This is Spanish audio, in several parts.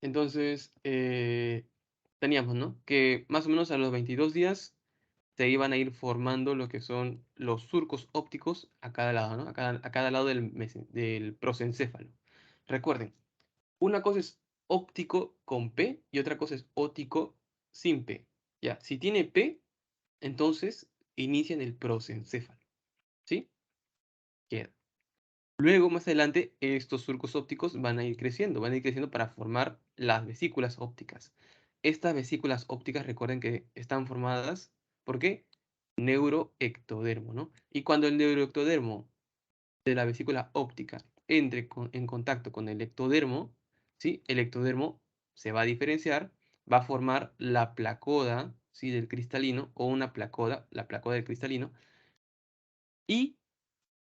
Entonces, teníamos, ¿no? Que más o menos a los 22 días se iban a ir formando lo que son los surcos ópticos a cada lado, ¿no? A cada lado del prosencéfalo. Recuerden, una cosa es óptico con P y otra cosa es óptico sin P. Ya, si tiene P, entonces inicia en el prosencéfalo, ¿sí? Queda. Luego, más adelante, estos surcos ópticos van a ir creciendo para formar las vesículas ópticas. Estas vesículas ópticas, recuerden que están formadas, ¿por qué? Neuroectodermo, ¿no? Y cuando el neuroectodermo de la vesícula óptica entre en contacto con el ectodermo, ¿sí? El ectodermo se va a diferenciar, va a formar la placoda, ¿sí? Del cristalino, o una placoda, la placoda del cristalino, y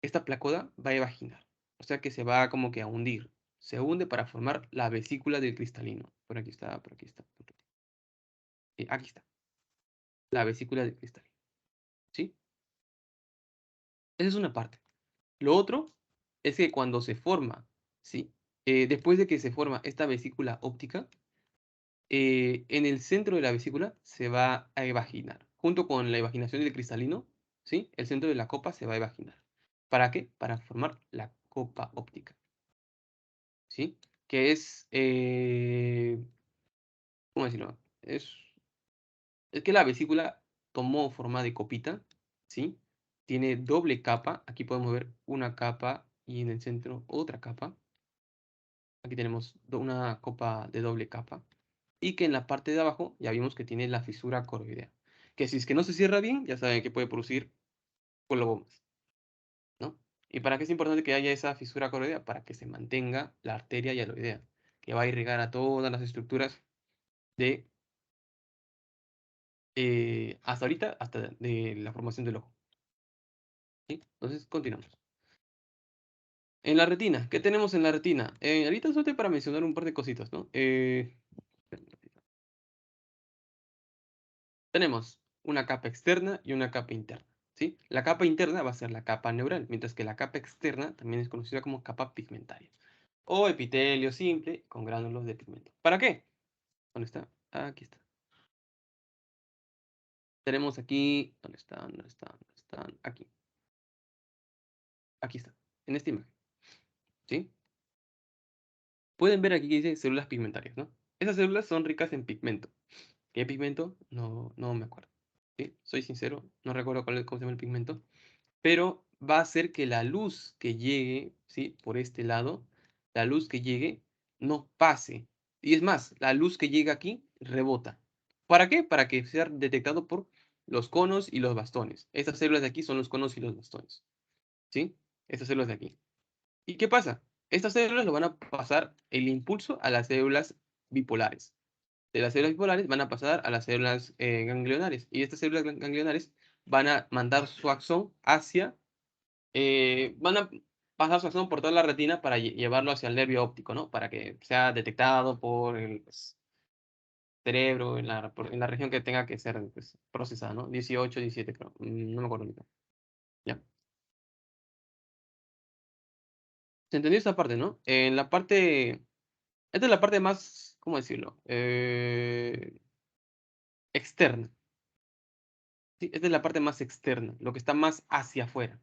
esta placoda va a evaginar, o sea que se va como que a hundir. Se hunde para formar la vesícula del cristalino. Por aquí está, por aquí está. Aquí está, la vesícula del cristalino, ¿sí? Esa es una parte. Lo otro es que cuando se forma, ¿sí? Después de que se forma esta vesícula óptica, en el centro de la vesícula se va a evaginar. Junto con la evaginación del cristalino, ¿sí? El centro de la copa se va a evaginar. ¿Para qué? Para formar la copa óptica, ¿sí? Que es, ¿cómo decirlo? Es que la vesícula tomó forma de copita, ¿sí? Tiene doble capa. Aquí podemos ver una capa y en el centro otra capa. Aquí tenemos una copa de doble capa. Y que en la parte de abajo ya vimos que tiene la fisura coroidea. Que si es que no se cierra bien, ya saben que puede producir colobomas, ¿no? ¿Y para qué es importante que haya esa fisura coroidea? Para que se mantenga la arteria hialoidea, que va a irrigar a todas las estructuras de, hasta ahorita, hasta de la formación del ojo, ¿sí? Entonces, continuamos. En la retina, ¿qué tenemos en la retina? Ahorita solo para mencionar un par de cositas, ¿no? Tenemos una capa externa y una capa interna, ¿sí? La capa interna va a ser la capa neural, mientras que la capa externa también es conocida como capa pigmentaria o epitelio simple con gránulos de pigmento. ¿Para qué? ¿Dónde está? Aquí está. Tenemos aquí, ¿dónde están? ¿Dónde están? ¿Dónde están? Aquí. Aquí está, en esta imagen, ¿sí? Pueden ver aquí que dice células pigmentarias, ¿no? Esas células son ricas en pigmento. ¿Qué pigmento? No, no me acuerdo, ¿sí? Soy sincero, no recuerdo cómo se llama el pigmento, pero va a hacer que la luz que llegue, ¿sí? Por este lado, la luz que llegue no pase. Y es más, la luz que llega aquí rebota. ¿Para qué? Para que sea detectado por los conos y los bastones. Estas células de aquí son los conos y los bastones, ¿sí? Estas células de aquí. ¿Y qué pasa? Estas células lo van a pasar el impulso a las células bipolares. De las células bipolares van a pasar a las células ganglionares. Y estas células ganglionares van a mandar su axón hacia, van a pasar su axón por toda la retina para llevarlo hacia el nervio óptico, ¿no? Para que sea detectado por el pues, cerebro en la región que tenga que ser pues, procesada, ¿no? 18, 17, creo. No me acuerdo ahorita. ¿Ya? ¿Se entendió esta parte, no? En la parte, esta es la parte más, ¿cómo decirlo? Externa. ¿Sí? Esta es la parte más externa, lo que está más hacia afuera.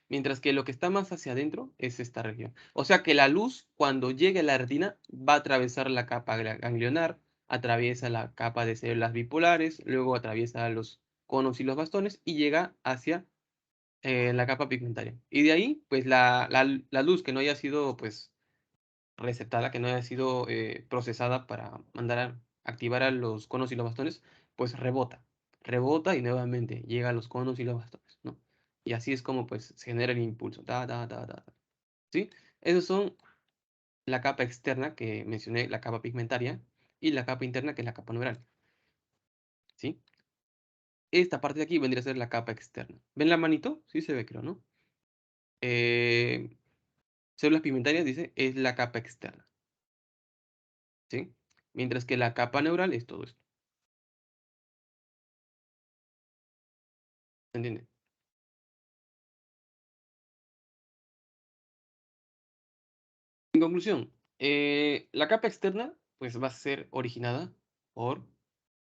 Mientras que lo que está más hacia adentro es esta región. O sea que la luz, cuando llegue a la retina, va a atravesar la capa ganglionar, atraviesa la capa de células bipolares, luego atraviesa los conos y los bastones y llega hacia la capa pigmentaria. Y de ahí, pues la luz que no haya sido, pues, receptada, que no haya sido procesada para mandar a activar a los conos y los bastones, pues rebota. Rebota y nuevamente llega a los conos y los bastones, ¿no? Y así es como pues se genera el impulso. Ta, ta, ta, ta, ta. ¿Sí? Esos son la capa externa que mencioné, la capa pigmentaria, y la capa interna que es la capa neural. ¿Sí? Esta parte de aquí vendría a ser la capa externa. ¿Ven la manito? Sí se ve, creo, ¿no? Eh, células pigmentarias, dice, es la capa externa. ¿Sí? Mientras que la capa neural es todo esto. ¿Se entiende? En conclusión, la capa externa pues va a ser originada por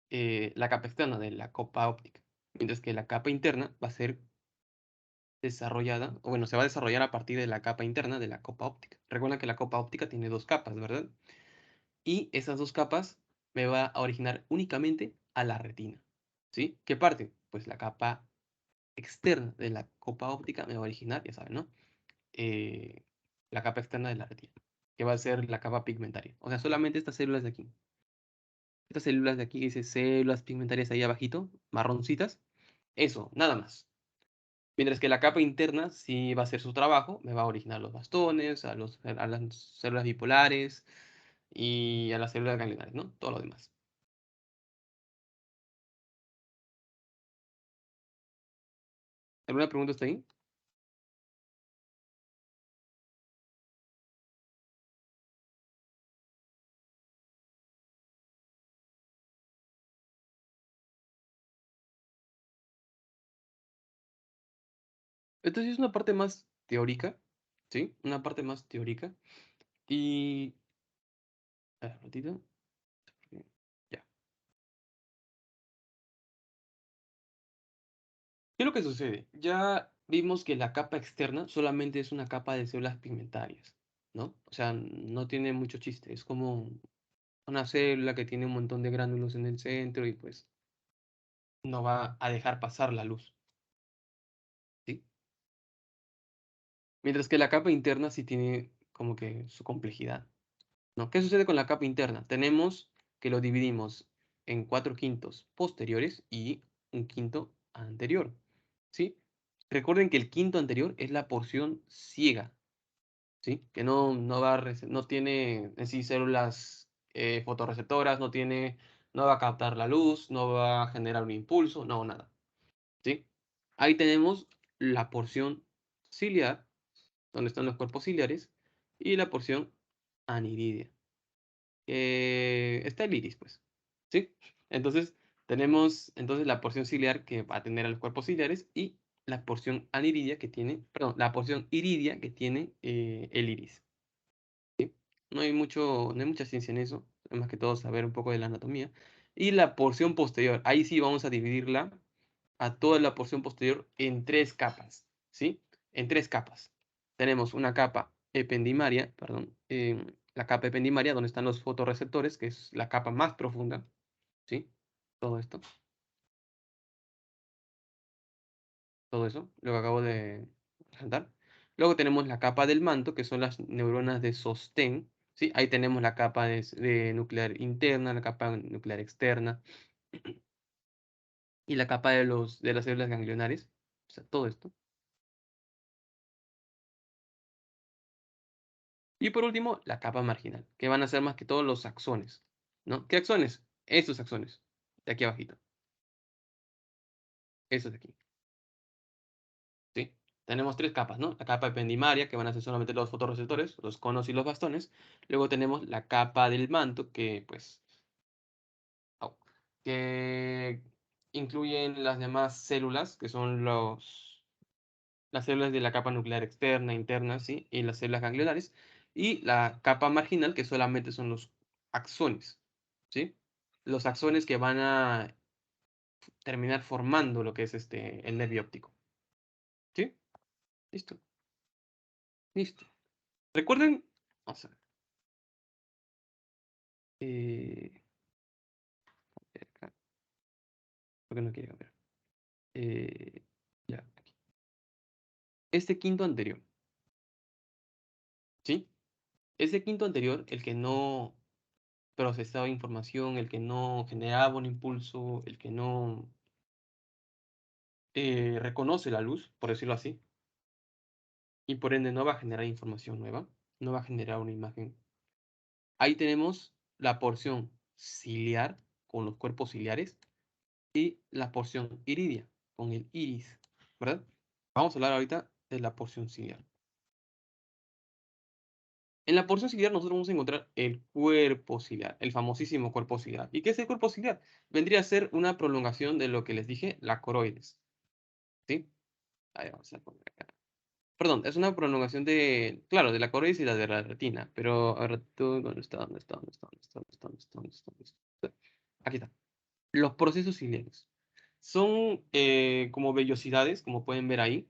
la capa externa de la copa óptica, mientras que la capa interna va a ser desarrollada, o bueno, se va a desarrollar a partir de la capa interna de la copa óptica. Recuerda que la copa óptica tiene dos capas, ¿verdad? Y esas dos capas me va a originar únicamente a la retina, ¿sí? ¿Qué parte? Pues la capa externa de la copa óptica me va a originar, ya saben, ¿no? Eh, la capa externa de la retina, que va a ser la capa pigmentaria. O sea, solamente estas células de aquí. Estas células de aquí, que dice células pigmentarias ahí abajito, marroncitas. Eso, nada más. Mientras que la capa interna sí va a hacer su trabajo, me va a originar los bastones, a las células bipolares y a las células ganglionares, ¿no? Todo lo demás. ¿Alguna pregunta hasta ahí? Entonces es una parte más teórica, ¿sí? Una parte más teórica. Y... A ver, un ratito. Ya. ¿Qué es lo que sucede? Ya vimos que la capa externa solamente es una capa de células pigmentarias, ¿no? O sea, no tiene mucho chiste. Es como una célula que tiene un montón de gránulos en el centro y pues no va a dejar pasar la luz, ¿sí? Mientras que la capa interna sí tiene como que su complejidad, ¿no? ¿Qué sucede con la capa interna? Tenemos que lo dividimos en 4/5 posteriores y un quinto anterior, ¿sí? Recuerden que el quinto anterior es la porción ciega, ¿sí? Que no tiene en sí células fotorreceptoras, no va a captar la luz, no va a generar un impulso, no, nada, ¿sí? Ahí tenemos la porción ciliar, donde están los cuerpos ciliares, y la porción aniridia. Está el iris, pues, ¿sí? Entonces, tenemos entonces la porción ciliar que va a tener a los cuerpos ciliares y la porción aniridia que tiene, perdón, la porción iridia que tiene el iris. No hay mucha ciencia en eso, es más que todo saber un poco de la anatomía. Y la porción posterior, ahí sí vamos a dividirla a toda la porción posterior en tres capas, ¿sí? En tres capas. Tenemos una capa ependimaria, perdón, la capa ependimaria donde están los fotorreceptores, que es la capa más profunda, ¿sí? Todo esto, todo eso, lo que acabo de presentar. Luego tenemos la capa del manto, que son las neuronas de sostén, ¿sí? Ahí tenemos la capa de nuclear interna, la capa nuclear externa y la capa de las células ganglionares, o sea, todo esto. Y por último, la capa marginal, que van a ser más que todos los axones, ¿no? ¿Qué axones? Estos axones, de aquí abajito, esos de aquí, ¿sí? Tenemos tres capas, ¿no? La capa ependimaria, que van a ser solamente los fotorreceptores, los conos y los bastones. Luego tenemos la capa del manto, que pues, au, que incluyen las demás células, que son las células de la capa nuclear externa, interna, ¿sí? Y las células ganglionares. Y la capa marginal, que solamente son los axones, ¿sí? Los axones que van a terminar formando lo que es el nervio óptico. ¿Sí? Listo, listo. Recuerden, vamos a ver, eh, acá, porque no quiere cambiar. Ya, aquí. Este quinto anterior, ¿sí? Ese quinto anterior, el que no procesaba información, el que no generaba un impulso, el que no reconoce la luz, por decirlo así, y por ende no va a generar información nueva, no va a generar una imagen. Ahí tenemos la porción ciliar con los cuerpos ciliares y la porción iridia con el iris, ¿verdad? Vamos a hablar ahorita de la porción ciliar. En la porción ciliar nosotros vamos a encontrar el cuerpo ciliar, el famosísimo cuerpo ciliar. ¿Y qué es el cuerpo ciliar? Vendría a ser una prolongación de lo que les dije, la coroides, ¿sí? Ahí vamos a poner acá. Perdón, es una prolongación de, claro, de la coroides y la de la retina, pero ahora tú, ¿dónde está? ¿Dónde está? ¿Dónde está? ¿Dónde está? ¿Dónde está? ¿Dónde está? ¿Dónde está? ¿Dónde está? Aquí está. Los procesos ciliares son como vellosidades, como pueden ver ahí.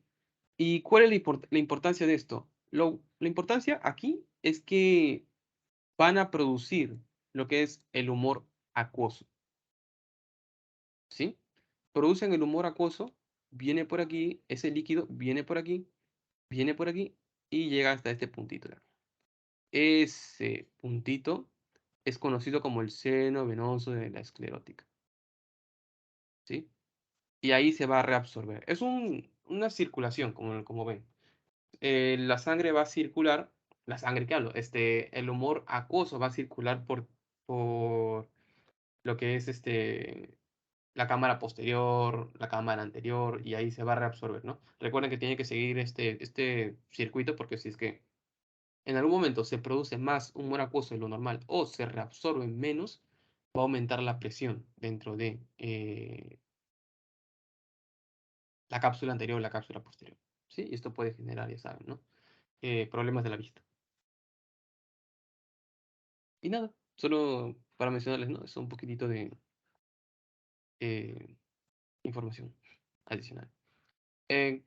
¿Y cuál es la importancia de esto? La importancia aquí es que van a producir lo que es el humor acuoso, ¿sí? Producen el humor acuoso, viene por aquí, ese líquido viene por aquí y llega hasta este puntito de acá. Ese puntito es conocido como el seno venoso de la esclerótica, ¿sí? Y ahí se va a reabsorber. Es una circulación, como ven. La sangre va a circular, la sangre que hablo, el humor acuoso va a circular por lo que es la cámara posterior, la cámara anterior, y ahí se va a reabsorber, ¿no? Recuerden que tiene que seguir este circuito porque si es que en algún momento se produce más humor acuoso de lo normal o se reabsorbe menos, va a aumentar la presión dentro de la cápsula anterior o la cápsula posterior. ¿Sí? Y esto puede generar, ya saben, ¿no? Problemas de la vista. Y nada, solo para mencionarles, ¿no? Es un poquitito de eh, información adicional. Eh,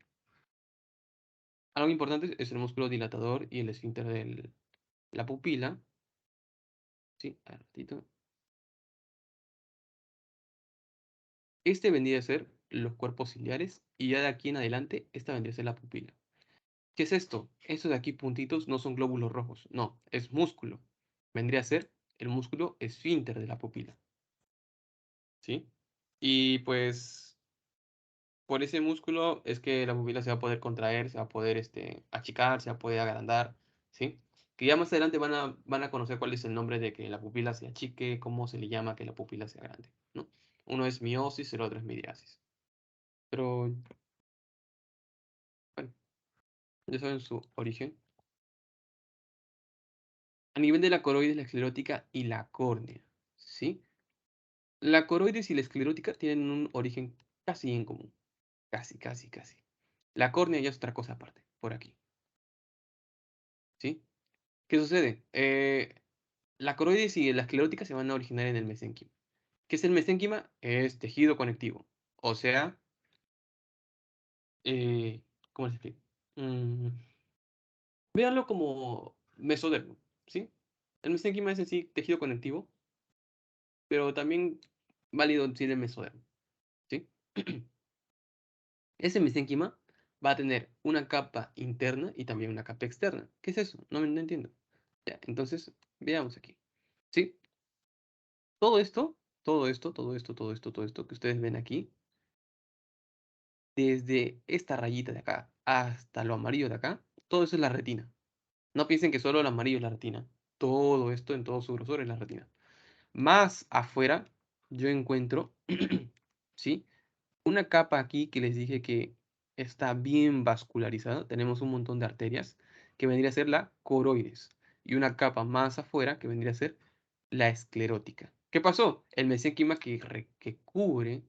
Algo importante es el músculo dilatador y el esfínter de la pupila. Sí, a ver, ratito. Este vendría a ser los cuerpos ciliares y ya de aquí en adelante, esta vendría a ser la pupila. ¿Qué es esto? Estos de aquí puntitos no son glóbulos rojos, no, es músculo. Vendría a ser el músculo esfínter de la pupila, ¿sí? Y pues por ese músculo es que la pupila se va a poder contraer, se va a poder achicar, se va a poder agrandar, ¿sí? Que ya más adelante van a conocer cuál es el nombre de que la pupila se achique, cómo se le llama que la pupila sea grande, ¿no? Uno es miosis, el otro es midriasis. Pero, bueno, ya saben su origen. A nivel de la coroides, la esclerótica y la córnea, ¿sí? La coroides y la esclerótica tienen un origen casi en común. Casi, casi, casi. La córnea ya es otra cosa aparte, por aquí, ¿sí? ¿Qué sucede? La coroides y la esclerótica se van a originar en el mesénquima. ¿Qué es el mesénquima? Es tejido conectivo. O sea, eh, ¿cómo les explico? Mm, véanlo como mesodermo, ¿sí? El mesénquima es en sí tejido conectivo, pero también válido decir el mesodermo, ¿sí? Ese mesénquima va a tener una capa interna y también una capa externa. ¿Qué es eso? No entiendo. Ya, entonces, veamos aquí. ¿Sí? Todo esto, todo esto que ustedes ven aquí, desde esta rayita de acá hasta lo amarillo de acá, todo eso es la retina. No piensen que solo el amarillo es la retina. Todo esto en todo su grosor es la retina. Más afuera, yo encuentro, ¿sí? Una capa aquí que les dije que está bien vascularizada. Tenemos un montón de arterias que vendría a ser la coroides. Y una capa más afuera que vendría a ser la esclerótica. ¿Qué pasó? El mesénquima que cubre,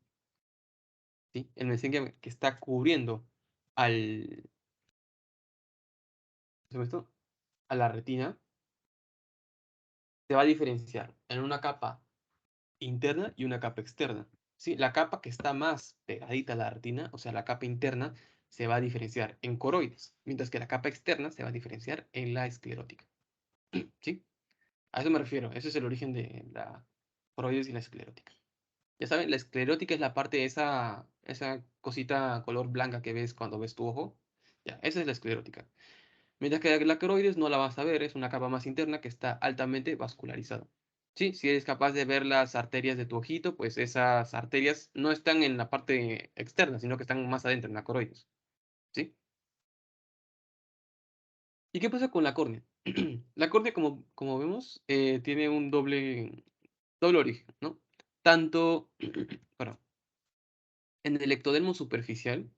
¿sí? El mesénquima que está cubriendo al, ¿se llama esto? A la retina, se va a diferenciar en una capa interna y una capa externa. ¿Sí? La capa que está más pegadita a la retina, o sea, la capa interna, se va a diferenciar en coroides, mientras que la capa externa se va a diferenciar en la esclerótica. ¿Sí? A eso me refiero. Ese es el origen de la coroides y la esclerótica. Ya saben, la esclerótica es la parte de esa cosita color blanca que ves cuando ves tu ojo. Ya, esa es la esclerótica. Mientras que la coroides no la vas a ver, es una capa más interna que está altamente vascularizada. Sí, si eres capaz de ver las arterias de tu ojito, pues esas arterias no están en la parte externa, sino que están más adentro, en la coroides. ¿Sí? ¿Y qué pasa con la córnea? La córnea, como vemos, tiene un doble origen, ¿no? Tanto, perdón, en el ectodermo superficial,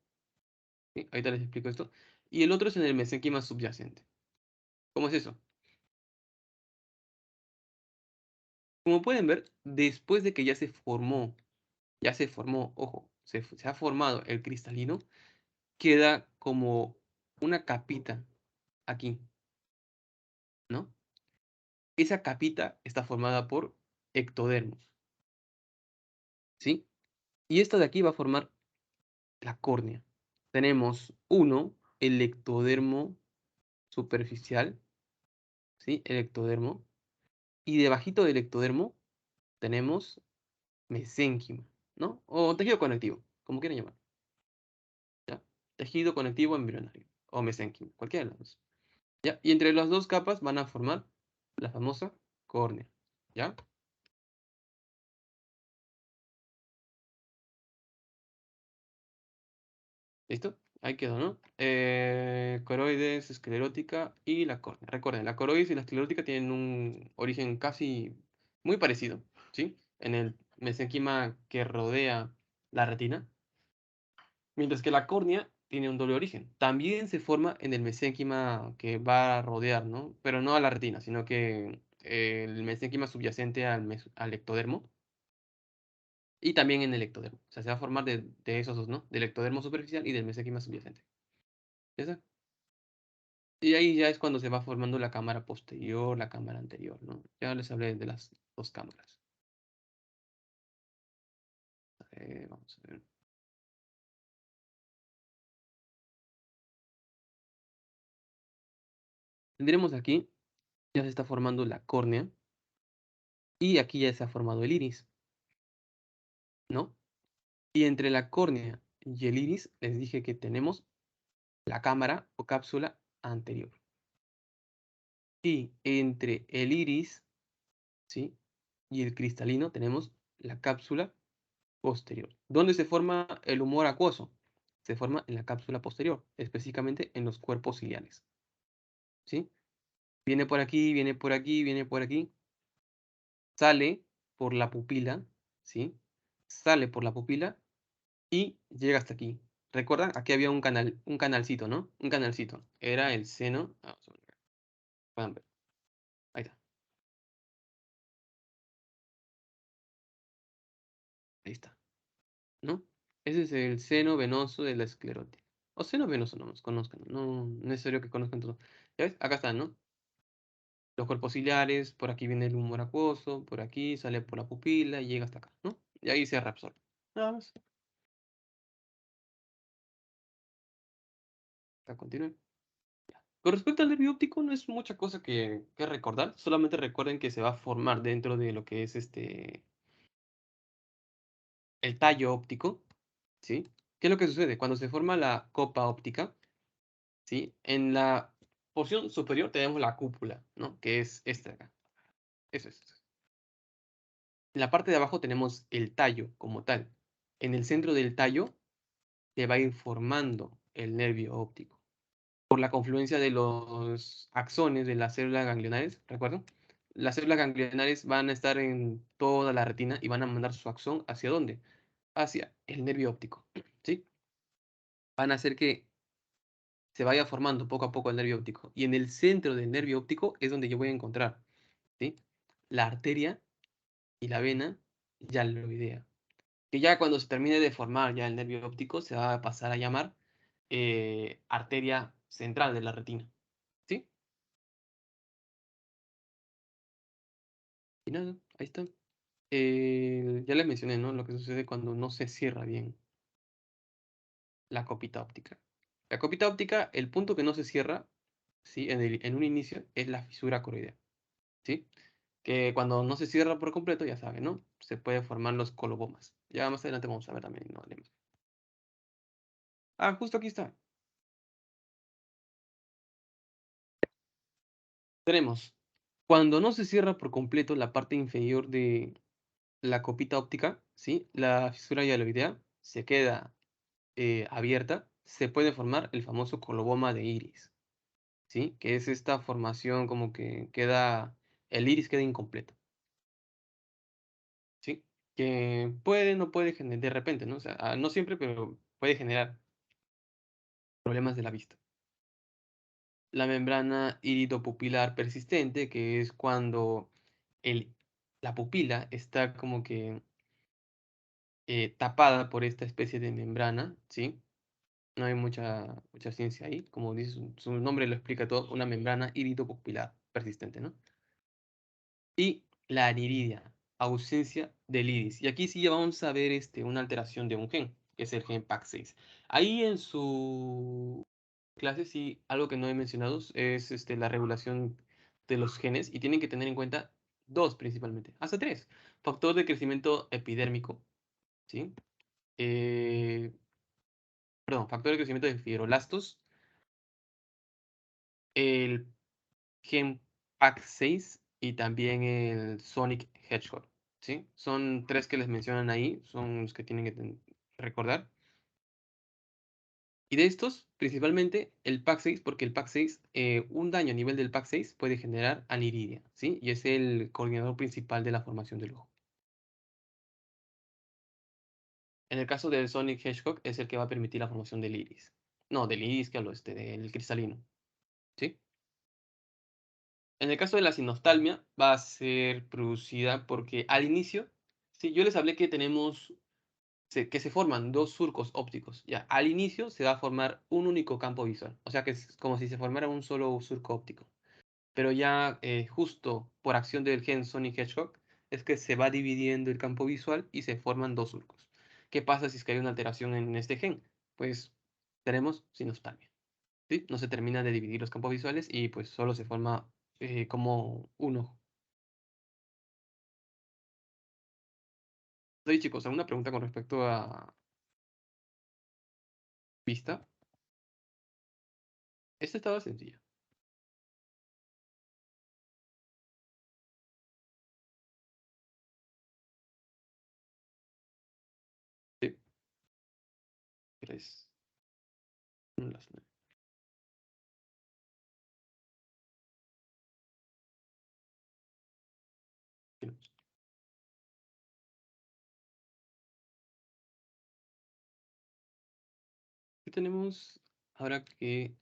¿sí? Ahorita les explico esto, y el otro es en el mesénquima subyacente. ¿Cómo es eso? Como pueden ver, después de que ya se formó, ojo, se ha formado el cristalino, queda como una capita aquí, ¿no? Esa capita está formada por ectodermos, ¿sí? Y esta de aquí va a formar la córnea. Tenemos uno, el ectodermo superficial, ¿sí? El ectodermo. Y debajito del ectodermo tenemos mesénquima, ¿no? O tejido conectivo, como quieran llamar, ¿ya? Tejido conectivo embrionario o mesénquima, cualquiera de los dos, ¿ya? Y entre las dos capas van a formar la famosa córnea, ¿ya? ¿Listo? Ahí quedó, ¿no? Coroides, esclerótica y la córnea. Recuerden, la coroides y la esclerótica tienen un origen casi muy parecido, ¿sí? En el mesénquima que rodea la retina, mientras que la córnea tiene un doble origen. También se forma en el mesénquima que va a rodear, ¿no? Pero no a la retina, sino que el mesénquima subyacente al ectodermo y también en el ectodermo. O sea, se va a formar de esos dos, ¿no? Del ectodermo superficial y del mesénquima subyacente. ¿Ya está? Y ahí ya es cuando se va formando la cámara posterior, la cámara anterior, ¿no? Ya les hablé de las dos cámaras. Vamos a ver. Tendremos aquí, ya se está formando la córnea y aquí ya se ha formado el iris, ¿no? Y entre la córnea y el iris les dije que tenemos la cámara o cápsula anterior. Y entre el iris, ¿sí? Y el cristalino tenemos la cápsula posterior. ¿Dónde se forma el humor acuoso? Se forma en la cápsula posterior, específicamente en los cuerpos ciliares, ¿sí? Viene por aquí, viene por aquí, viene por aquí, sale por la pupila, ¿sí? Sale por la pupila y llega hasta aquí. ¿Recuerdan? Aquí había un canalcito, ¿no? Un canalcito. Era el seno. Vamos a ver, puedan ver. Ahí está, ahí está, ¿no? Ese es el seno venoso de la esclerótica. O seno venoso, no nos conozcan. No es necesario que conozcan todo. ¿Ya ves? Acá están, ¿no? Los cuerpos ciliares, por aquí viene el humor acuoso, por aquí sale por la pupila y llega hasta acá, ¿no? Y ahí se reabsorbe. Nada más. Acá continúe. Con respecto al nervio óptico, no es mucha cosa que recordar. Solamente recuerden que se va a formar dentro de lo que es el tallo óptico, ¿sí? ¿Qué es lo que sucede? Cuando se forma la copa óptica, ¿sí? En la porción superior tenemos la cúpula, ¿no? Que es esta de acá. Eso es. En la parte de abajo tenemos el tallo como tal. En el centro del tallo se va a ir formando el nervio óptico. Por la confluencia de los axones de las células ganglionares, ¿recuerdan? Las células ganglionares van a estar en toda la retina y van a mandar su axón ¿hacia dónde? Hacia el nervio óptico, ¿sí? Van a hacer que se vaya formando poco a poco el nervio óptico. Y en el centro del nervio óptico es donde yo voy a encontrar, ¿sí? La arteria y la vena yaloidea. Que ya cuando se termine de formar ya el nervio óptico se va a pasar a llamar arteria central de la retina, ¿sí? Y nada, ahí está. Ya les mencioné, ¿no? Lo que sucede cuando no se cierra bien la copita óptica. La copita óptica, el punto que no se cierra, ¿sí? En un inicio, es la fisura coroidea, ¿sí? Que cuando no se cierra por completo, ya saben, ¿no? Se puede formar los colobomas. Ya más adelante vamos a ver también, ¿no? Ah, justo aquí está. Tenemos, cuando no se cierra por completo la parte inferior de la copita óptica, ¿sí? La fisura hialoidea se queda abierta, se puede formar el famoso coloboma de iris, ¿sí? Que es esta formación como que queda, el iris queda incompleto, ¿sí? Que puede, no puede generar, de repente, ¿no? O sea, no siempre, pero puede generar problemas de la vista. La membrana iridopupilar persistente, que es cuando el, la pupila está como que tapada por esta especie de membrana, ¿sí? No hay mucha ciencia ahí. Como dice su nombre lo explica todo, una membrana iridopupilar persistente, ¿no? Y la aniridia, ausencia del iris. Y aquí sí ya vamos a ver una alteración de un gen, que es el gen PAX6. Ahí en su clase sí, algo que no he mencionado es la regulación de los genes y tienen que tener en cuenta dos principalmente, hasta tres. Factor de crecimiento epidérmico, ¿sí? Eh, perdón, factor de crecimiento de fibroblastos, el gen PAX6 y también el Sonic Hedgehog, ¿sí? Son tres que les mencionan ahí, son los que tienen que recordar. Y de estos, principalmente el PAX6, porque el PAX6, un daño a nivel del PAX6 puede generar aniridia, ¿sí? Y es el coordinador principal de la formación del ojo. En el caso del Sonic Hedgehog es el que va a permitir la formación del iris. No, del iris que hablo, del cristalino, ¿sí? En el caso de la sinostalmia, va a ser producida porque al inicio, sí, yo les hablé que tenemos, que se forman dos surcos ópticos. Ya, al inicio se va a formar un único campo visual, o sea que es como si se formara un solo surco óptico. Pero ya justo por acción del gen Sonic Hedgehog, es que se va dividiendo el campo visual y se forman dos surcos. ¿Qué pasa si es que hay una alteración en este gen? Pues tenemos sinostalmia. ¿Sí? No se termina de dividir los campos visuales y pues solo se forma como un ojo. Oye, chicos, ¿alguna pregunta con respecto a vista? Esta estaba sencilla. Sí, tres. Las nueve. ¿Qué tenemos ahora que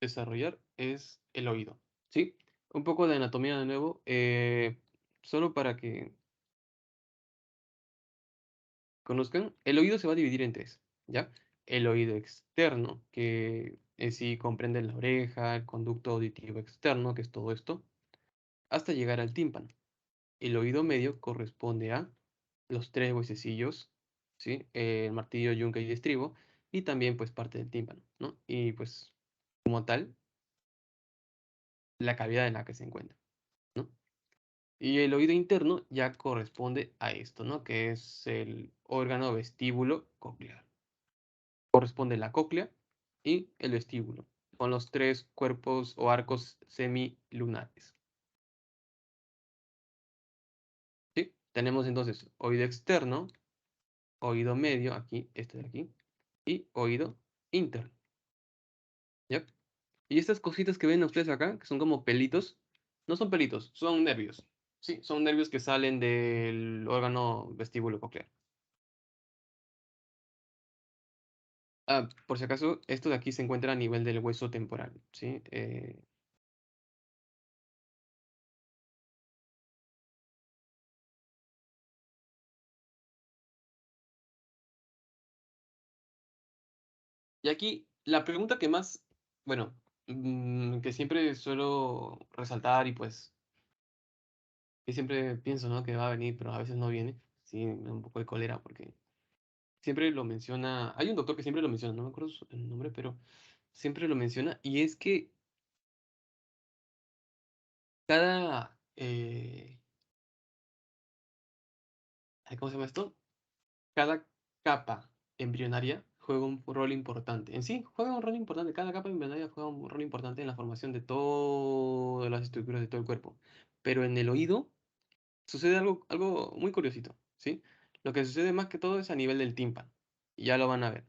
desarrollar? Es el oído. ¿Sí? Un poco de anatomía de nuevo. Solo para que conozcan. El oído se va a dividir en tres. ¿Ya? El oído externo, que en sí comprende la oreja, el conducto auditivo externo, que es todo esto, hasta llegar al tímpano. El oído medio corresponde a los tres huesecillos, ¿sí? El martillo, yunque y estribo, y también pues parte del tímpano, ¿no? Y pues como tal, la cavidad en la que se encuentra, ¿no? Y el oído interno ya corresponde a esto, ¿no? Que es el órgano vestíbulo coclear. Corresponde la cóclea y el vestíbulo, con los tres cuerpos o arcos semilunares, ¿sí? Tenemos entonces oído externo, oído medio, aquí, este de aquí, y oído interno, ¿ya? Y estas cositas que ven ustedes acá, que son como pelitos, no son pelitos, son nervios. Sí, son nervios que salen del órgano vestíbulo coclear. Ah, por si acaso, esto de aquí se encuentra a nivel del hueso temporal, ¿sí? Y aquí, la pregunta que más, bueno, que siempre suelo resaltar y pues, que siempre pienso, ¿no? Que va a venir, pero a veces no viene. Sí, me da un poco de cólera porque siempre lo menciona. Hay un doctor que siempre lo menciona, no me acuerdo el nombre, pero siempre lo menciona. Y es que cada. Ay, ¿cómo se llama esto? Cada capa embrionaria juega un rol importante. En sí, juega un rol importante. Cada capa embrionaria juega un rol importante en la formación de todas las estructuras de todo el cuerpo. Pero en el oído sucede algo muy curiosito, ¿sí? Lo que sucede más que todo es a nivel del tímpano. Y ya lo van a ver.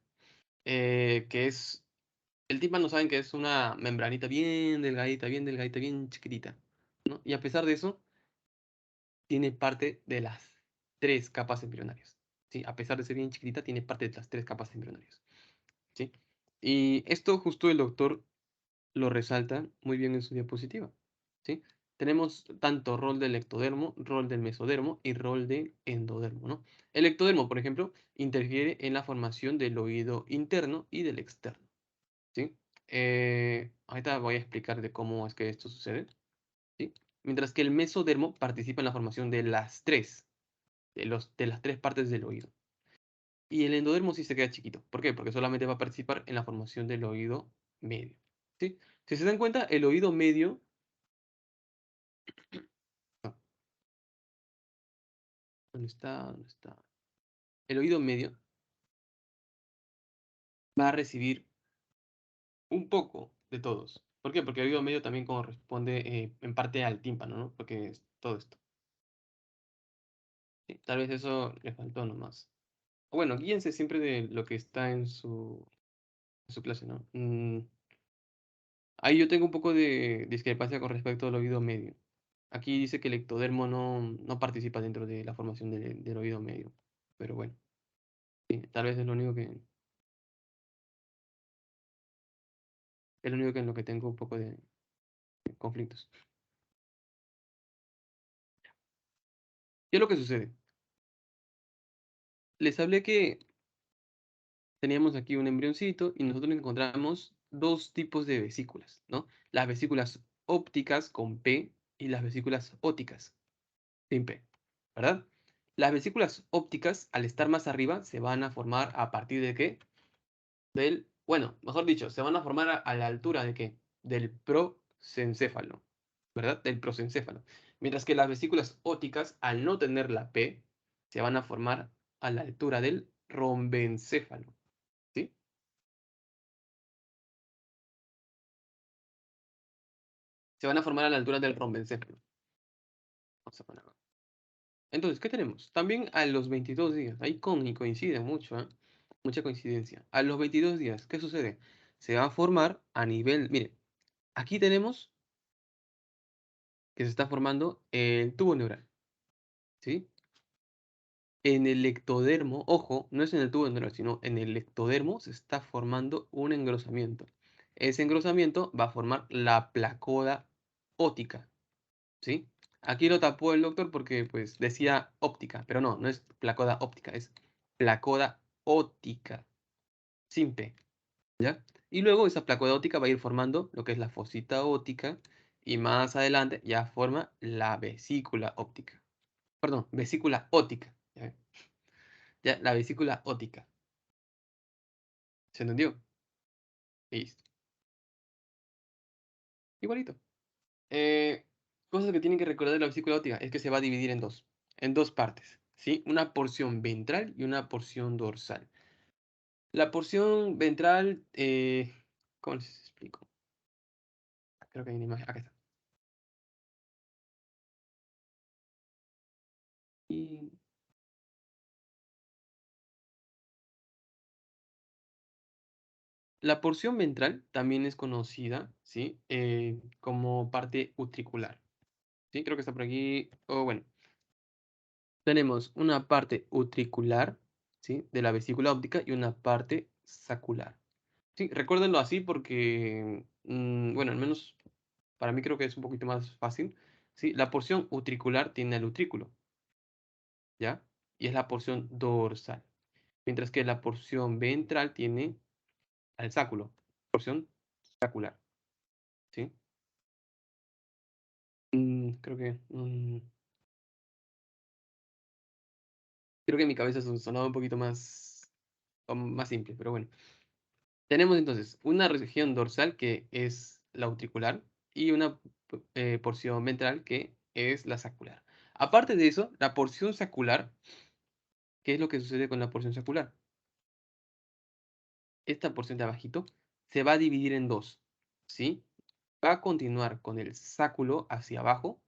Que es el tímpano, saben que es una membranita bien delgadita, bien chiquitita, ¿no? Y a pesar de eso, tiene parte de las tres capas embrionarias, ¿sí? A pesar de ser bien chiquitita, tiene parte de las tres capas embrionarias, ¿sí? Y esto justo el doctor lo resalta muy bien en su diapositiva, ¿sí? tenemos tanto rol del ectodermo, rol del mesodermo y rol del endodermo, ¿no? El ectodermo, por ejemplo, interfiere en la formación del oído interno y del externo, ¿sí? Ahorita voy a explicar de cómo es que esto sucede, ¿sí? Mientras que el mesodermo participa en la formación de las tres, de las tres partes del oído. Y el endodermo sí se queda chiquito. ¿Por qué? Porque solamente va a participar en la formación del oído medio, ¿sí? Si se dan cuenta, el oído medio, no, ¿dónde está? ¿Dónde está? El oído medio va a recibir un poco de todos. ¿Por qué? Porque el oído medio también corresponde en parte al tímpano, ¿no? Porque es todo esto. Sí, tal vez eso le faltó nomás. Bueno, guíense siempre de lo que está en su clase, ¿no? Ahí yo tengo un poco de discrepancia con respecto al oído medio. Aquí dice que el ectodermo no participa dentro de la formación del oído medio. Pero bueno, sí, tal vez es lo único que en lo que tengo un poco de conflictos. ¿Qué es lo que sucede? Les hablé que teníamos aquí un embrioncito y nosotros encontramos dos tipos de vesículas, ¿no? Las vesículas ópticas con P y las vesículas óticas sin P, ¿verdad? Las vesículas ópticas, al estar más arriba, se van a formar a partir de qué? Bueno, mejor dicho, se van a formar a la altura de qué? Del prosencéfalo, ¿verdad? Del prosencéfalo. Mientras que las vesículas óticas, al no tener la P, se van a formar a la altura del rombencéfalo, ¿sí? Se van a formar a la altura del rombencéfalo. Vamos a poner acá. Entonces, ¿qué tenemos? También a los 22 días, ahí coincide mucho, ¿eh? Mucha coincidencia. A los 22 días, ¿qué sucede? Se va a formar a nivel, mire, aquí tenemos que se está formando el tubo neural, ¿sí? En el ectodermo, ojo, no es en el tubo neural, sino en el ectodermo se está formando un engrosamiento. Ese engrosamiento va a formar la placoda óptica, ¿sí? Aquí lo tapó el doctor porque pues decía óptica, pero no es placoda óptica, es placoda óptica, sin P, ¿ya? Y luego esa placoda óptica va a ir formando lo que es la fosita óptica y más adelante ya forma la vesícula óptica. Perdón, vesícula óptica. ¿Ya? Ya, la vesícula óptica. ¿Se entendió? Listo. Igualito. Eh, Cosas que tienen que recordar de la vesícula óptica es que se va a dividir en dos partes, ¿sí? Una porción ventral y una porción dorsal. La porción ventral, ¿cómo les explico? Creo que hay una imagen, acá está. Y la porción ventral también es conocida, ¿sí? Como parte utricular, ¿sí? Creo que está por aquí. O bueno, tenemos una parte utricular, ¿sí? De la vesícula óptica y una parte sacular. Sí, recuérdenlo así porque, bueno, al menos para mí creo que es un poquito más fácil. Sí, la porción utricular tiene el utrículo, ¿ya? Y es la porción dorsal. Mientras que la porción ventral tiene al sáculo, porción sacular, ¿sí? Creo creo que en mi cabeza sonaba un poquito más, más simple, pero bueno. Tenemos entonces una región dorsal que es la utricular y una porción ventral que es la sacular. Aparte de eso, la porción sacular, ¿qué es lo que sucede con la porción sacular? Esta porción de abajito se va a dividir en dos, ¿sí? Va a continuar con el sáculo hacia abajo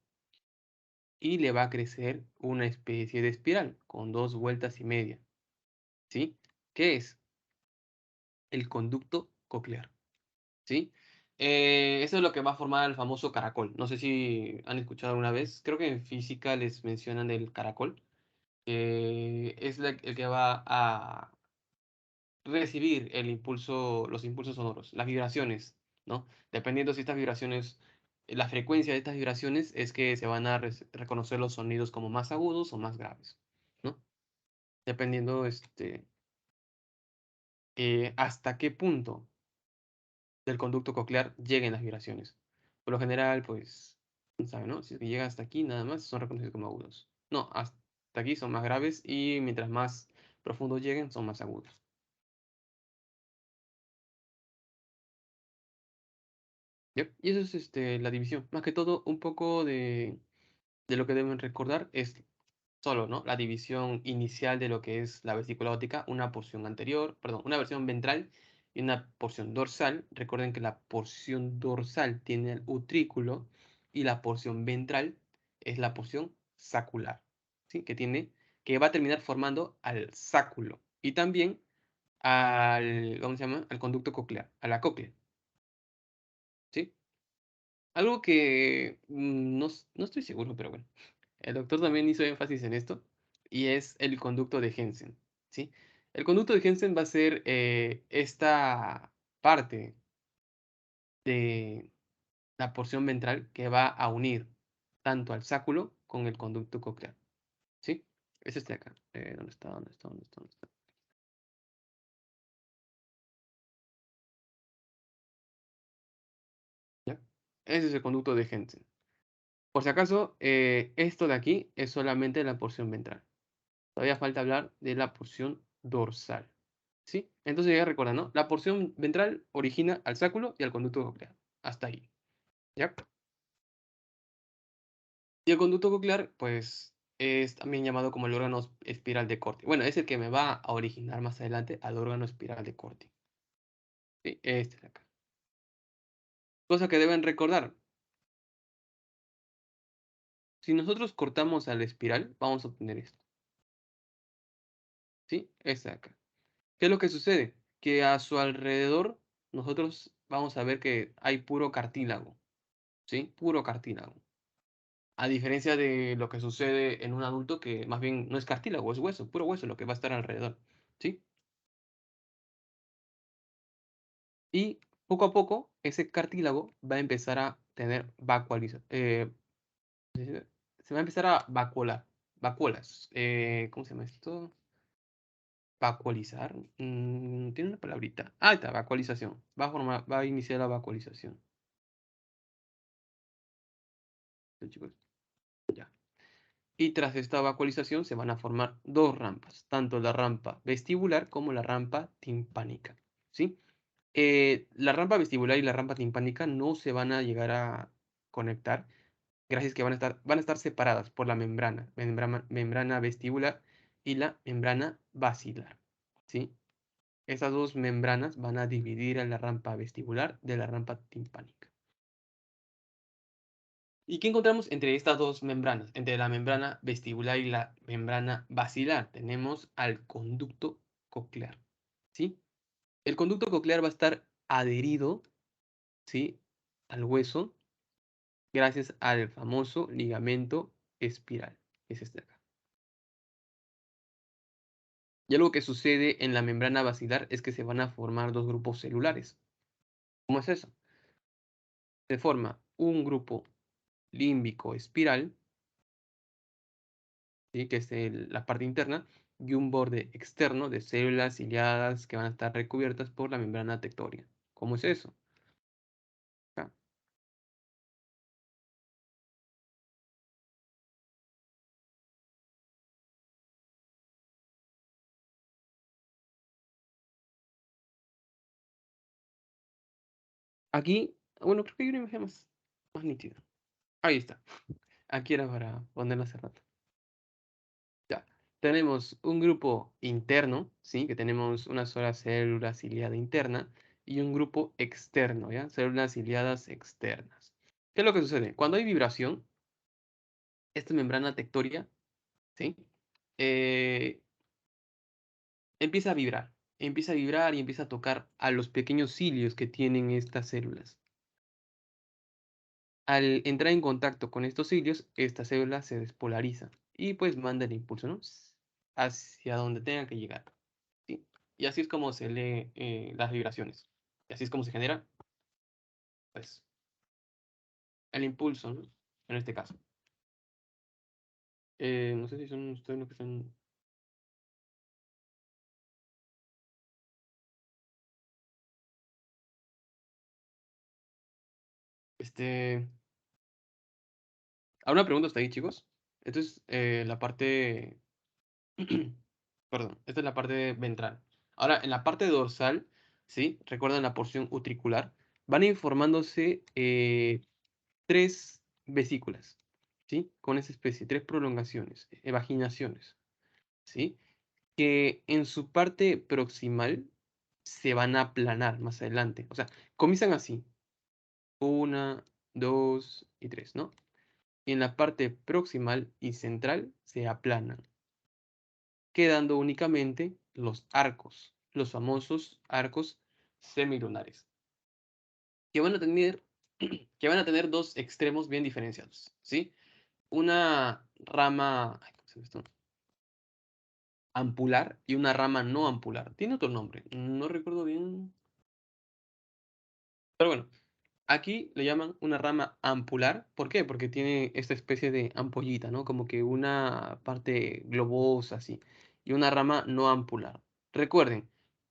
y le va a crecer una especie de espiral con dos vueltas y media, ¿sí? ¿Qué es? El conducto coclear. ¿Sí? Eso es lo que va a formar el famoso caracol. No sé si han escuchado alguna vez. Creo que en física les mencionan el caracol. Es el que va a recibir el impulso, los impulsos sonoros, las vibraciones, ¿no? Dependiendo si estas vibraciones la frecuencia de estas vibraciones es que se van a reconocer los sonidos como más agudos o más graves, ¿no? Dependiendo, hasta qué punto del conducto coclear lleguen las vibraciones. Por lo general, pues, no sabe, ¿no? Si es que llega hasta aquí, nada más son reconocidos como agudos. No, hasta aquí son más graves y mientras más profundo lleguen, son más agudos. Yep. Y eso es la división. Más que todo, un poco de lo que deben recordar es solo, ¿no? La división inicial de lo que es la vesícula óptica, una porción anterior, perdón, una versión ventral y una porción dorsal. Recuerden que la porción dorsal tiene el utrículo y la porción ventral es la porción sacular, ¿sí? Que va a terminar formando al sáculo y también ¿cómo se llama? Al conducto coclear, a la cóclea, ¿sí? Algo que no estoy seguro, pero bueno. El doctor también hizo énfasis en esto, y es el conducto de Jensen, ¿sí? El conducto de Jensen va a ser esta parte de la porción ventral que va a unir tanto al sáculo con el conducto coclear, ¿sí? Es este de acá. ¿Dónde está? ¿Dónde está? ¿Dónde está? ¿Dónde está? ¿Ya? Ese es el conducto de Jensen. Por si acaso, esto de aquí es solamente la porción ventral. Todavía falta hablar de la porción dorsal. ¿Sí? Entonces ya recuerda, ¿no? La porción ventral origina al sáculo y al conducto coclear. Hasta ahí. ¿Ya? Y el conducto coclear, pues, es también llamado como el órgano espiral de Corti. Bueno, es el que me va a originar más adelante al órgano espiral de Corti. ¿Sí? Este de acá. Cosa que deben recordar. Si nosotros cortamos al espiral, vamos a obtener esto. ¿Sí? Este de acá. ¿Qué es lo que sucede? Que a su alrededor nosotros vamos a ver que hay puro cartílago. ¿Sí? Puro cartílago. A diferencia de lo que sucede en un adulto que más bien no es cartílago, es hueso, puro hueso lo que va a estar alrededor, ¿sí? Y poco a poco ese cartílago va a empezar a tener se va a empezar a vacuolas. ¿Cómo se llama esto? Vacuolizar. Tiene una palabrita. Ah, está, vacuolización. Va a iniciar la vacuolización. ¿Sí, chicos? Ya. Y tras esta vacuolización se van a formar dos rampas, tanto la rampa vestibular como la rampa timpánica, ¿sí? La rampa vestibular y la rampa timpánica no se van a llegar a conectar, gracias que van a estar separadas por la membrana vestibular y la membrana basilar, ¿sí? Esas dos membranas van a dividir a la rampa vestibular de la rampa timpánica. ¿Y qué encontramos entre estas dos membranas? Entre la membrana vestibular y la membrana basilar. Tenemos al conducto coclear, ¿sí? El conducto coclear va a estar adherido, ¿sí? Al hueso gracias al famoso ligamento espiral, que es este de acá. Y algo que sucede en la membrana basilar es que se van a formar dos grupos celulares. ¿Cómo es eso? Se forma un grupo límbico espiral, ¿sí? Que es la parte interna, y un borde externo de células ciliadas que van a estar recubiertas por la membrana tectoria. ¿Cómo es eso? Acá. Aquí, bueno, creo que hay una imagen más nítida. Ahí está. Aquí era para ponerlo hace rato. Ya. Tenemos un grupo interno, ¿sí? Que tenemos una sola célula ciliada interna y un grupo externo, ¿ya? Células ciliadas externas. ¿Qué es lo que sucede? Cuando hay vibración, esta membrana tectoria, ¿sí? Eh, empieza a vibrar y empieza a tocar a los pequeños cilios que tienen estas células. Al entrar en contacto con estos cilios, esta célula se despolariza y pues manda el impulso, ¿no? Hacia donde tenga que llegar, ¿sí? Y así es como se lee las vibraciones. Y así es como se genera, pues, el impulso, ¿no? En este caso. No sé si son ustedes los que están... Este... ¿Alguna pregunta hasta ahí, chicos? Esta es la parte... Perdón, esta es la parte ventral. Ahora, en la parte dorsal, ¿sí? Recuerdan la porción utricular. Van informándose tres vesículas, ¿sí? Con esa especie, tres prolongaciones, evaginaciones, ¿sí? Que en su parte proximal se van a aplanar más adelante. O sea, comienzan así. Una, dos y tres, ¿no? Y en la parte proximal y central se aplanan, quedando únicamente los arcos, los famosos arcos semilunares, que van a tener, que van a tener dos extremos bien diferenciados, ¿sí? Una rama, ay, ¿cómo se llama esto? Ampular y una rama no ampular. Tiene otro nombre, no recuerdo bien. Pero bueno, aquí le llaman una rama ampular. ¿Por qué? Porque tiene esta especie de ampollita, ¿no? Como que una parte globosa así. Y una rama no ampular. Recuerden,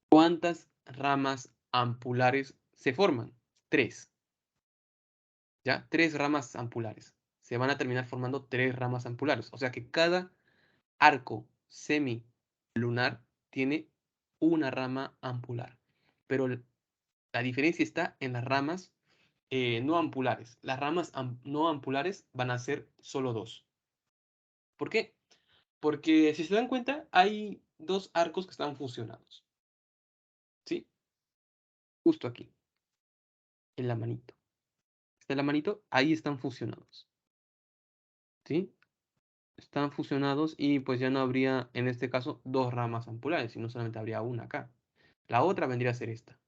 ¿cuántas ramas ampulares se forman? Tres, ¿ya? Tres ramas ampulares. Se van a terminar formando tres ramas ampulares. O sea que cada arco semilunar tiene una rama ampular. Pero la diferencia está en las ramas no ampulares. Las ramas no ampulares van a ser solo dos. ¿Por qué? Porque si se dan cuenta, hay dos arcos que están fusionados. ¿Sí? Justo aquí, en la manito. Está la manito, ahí están fusionados. ¿Sí? Están fusionados y pues ya no habría, en este caso, dos ramas ampulares, sino solamente habría una acá. La otra vendría a ser esta.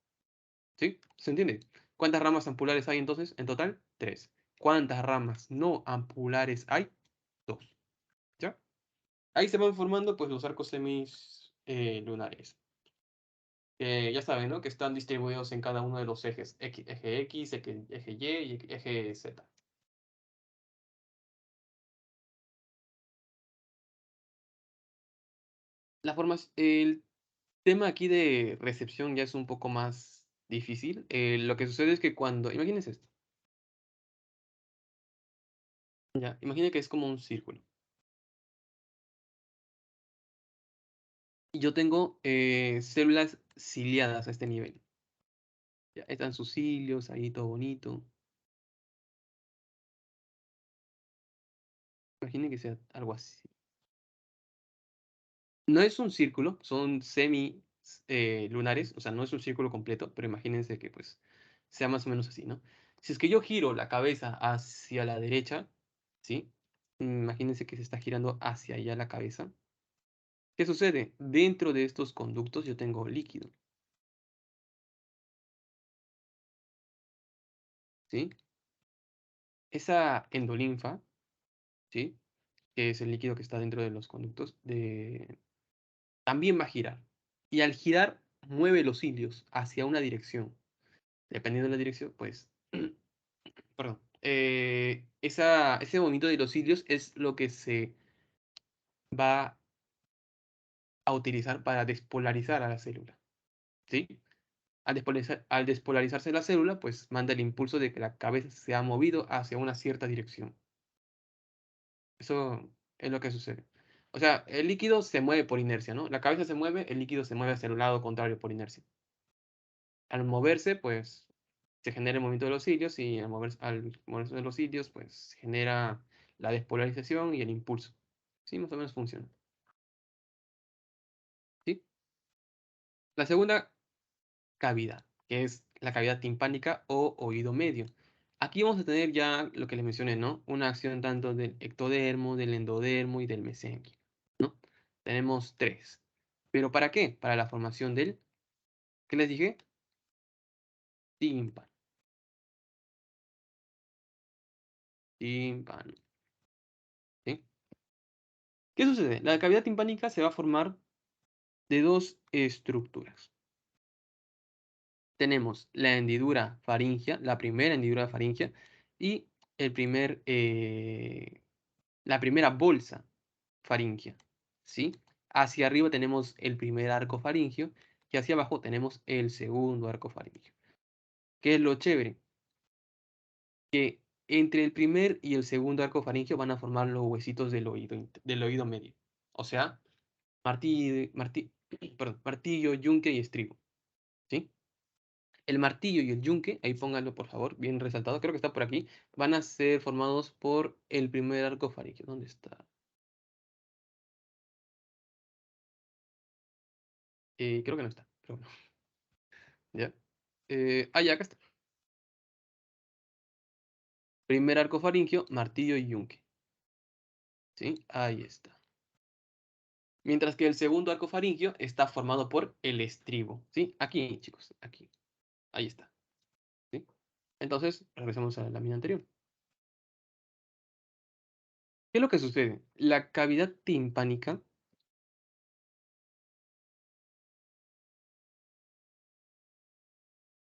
¿Sí? ¿Se entiende? ¿Cuántas ramas ampulares hay entonces? En total, tres. ¿Cuántas ramas no ampulares hay? Dos. ¿Ya? Ahí se van formando pues los arcos semis lunares. Ya saben, ¿no? Que están distribuidos en cada uno de los ejes. Eje X, eje Y y eje Z. El tema aquí de recepción ya es un poco más difícil. Lo que sucede es que cuando... Imagínense esto. Ya, imaginen que es como un círculo. Y yo tengo células ciliadas a este nivel. Ya, están sus cilios, ahí todo bonito. Imaginen que sea algo así. No es un círculo, son semi lunares, o sea, no es un círculo completo, pero imagínense que pues sea más o menos así, ¿no? Si es que yo giro la cabeza hacia la derecha, ¿sí? Imagínense que se está girando hacia allá la cabeza. ¿Qué sucede? Dentro de estos conductos yo tengo líquido, ¿sí? Esa endolinfa, ¿sí? Que es el líquido que está dentro de los conductos, también va a girar. Y al girar, mueve los cilios hacia una dirección. Dependiendo de la dirección, pues perdón, ese movimiento de los cilios es lo que se va a utilizar para despolarizar a la célula, ¿sí? Al despolarizarse la célula, pues manda el impulso de que la cabeza se ha movido hacia una cierta dirección. Eso es lo que sucede. O sea, el líquido se mueve por inercia, ¿no? La cabeza se mueve, el líquido se mueve hacia el lado contrario por inercia. Al moverse, pues se genera el movimiento de los cilios y al moverse de los cilios, pues se genera la despolarización y el impulso. Sí, más o menos funciona. ¿Sí? La segunda cavidad, que es la cavidad timpánica o oído medio. Aquí vamos a tener ya lo que les mencioné, ¿no? Una acción tanto del ectodermo, del endodermo y del mesenquio, ¿no? Tenemos tres. ¿Pero para qué? Para la formación del, ¿qué les dije? Tímpano. Tímpano. ¿Sí? ¿Qué sucede? La cavidad timpánica se va a formar de dos estructuras. Tenemos la hendidura faríngea, la primera hendidura faríngea, y el primer, la primera bolsa faríngea, ¿sí? Hacia arriba tenemos el primer arco faríngeo y hacia abajo tenemos el segundo arco faríngeo. ¿Qué es lo chévere? Que entre el primer y el segundo arco faríngeo van a formar los huesitos del oído medio. O sea, perdón, martillo, yunque y estribo, ¿sí? El martillo y el yunque, ahí pónganlo por favor, bien resaltado, creo que está por aquí, van a ser formados por el primer arco faríngeo. ¿Dónde está? Creo que no está, pero bueno, ya. Ya, acá está. Primer arco faríngeo, martillo y yunque, ¿sí? Ahí está. Mientras que el segundo arco faríngeo está formado por el estribo, ¿sí? Aquí, chicos, aquí. Ahí está, ¿sí? Entonces, regresamos a la lámina anterior. ¿Qué es lo que sucede? La cavidad timpánica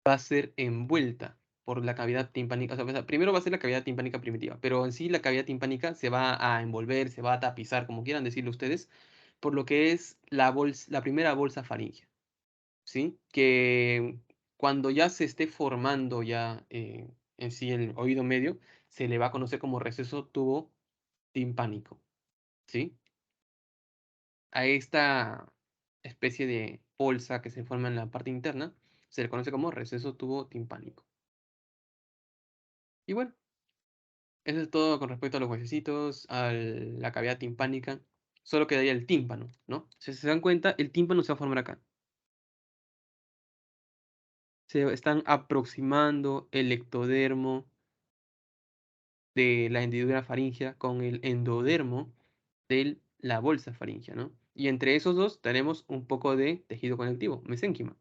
va a ser envuelta por la cavidad timpánica. O sea, primero va a ser la cavidad timpánica primitiva, pero en sí la cavidad timpánica se va a envolver, se va a tapizar, como quieran decirlo ustedes, por lo que es la primera bolsa faríngea, ¿sí? Que cuando ya se esté formando ya en sí el oído medio, se le va a conocer como receso tubo timpánico, ¿sí? A esta especie de bolsa que se forma en la parte interna se le conoce como receso tubo timpánico. Y bueno, eso es todo con respecto a los huesecitos, a la cavidad timpánica. Solo quedaría el tímpano, ¿no? Si se dan cuenta, el tímpano se va a formar acá. Se están aproximando el ectodermo de la hendidura faríngea con el endodermo de la bolsa faríngea, ¿no? Y entre esos dos tenemos un poco de tejido conectivo, mesénquima.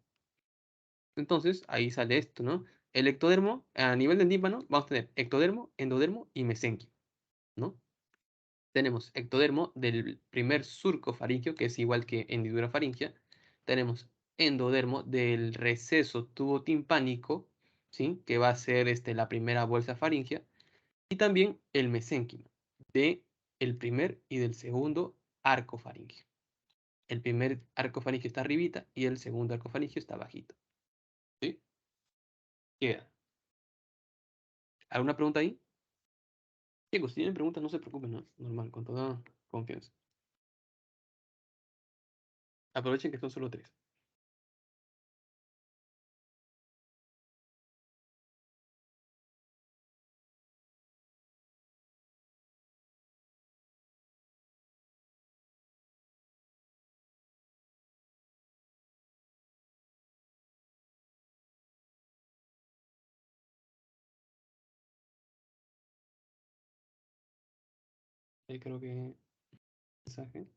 Entonces, ahí sale esto, ¿no? El ectodermo, a nivel del tímpano, vamos a tener ectodermo, endodermo y mesénquima, ¿no? Tenemos ectodermo del primer surco faríngeo, que es igual que hendidura faríngea. Tenemos endodermo del receso tubotimpánico, ¿sí? Que va a ser la primera bolsa faríngea. Y también el mesénquima, de el primer y del segundo arco faríngeo. El primer arco faríngeo está arribita y el segundo arco faríngeo está bajito. ¿Sí? Queda. ¿Alguna pregunta ahí? Chicos, si tienen preguntas, no se preocupen, ¿no? Normal, con toda confianza. Aprovechen que son solo tres. Ahí creo que mensaje.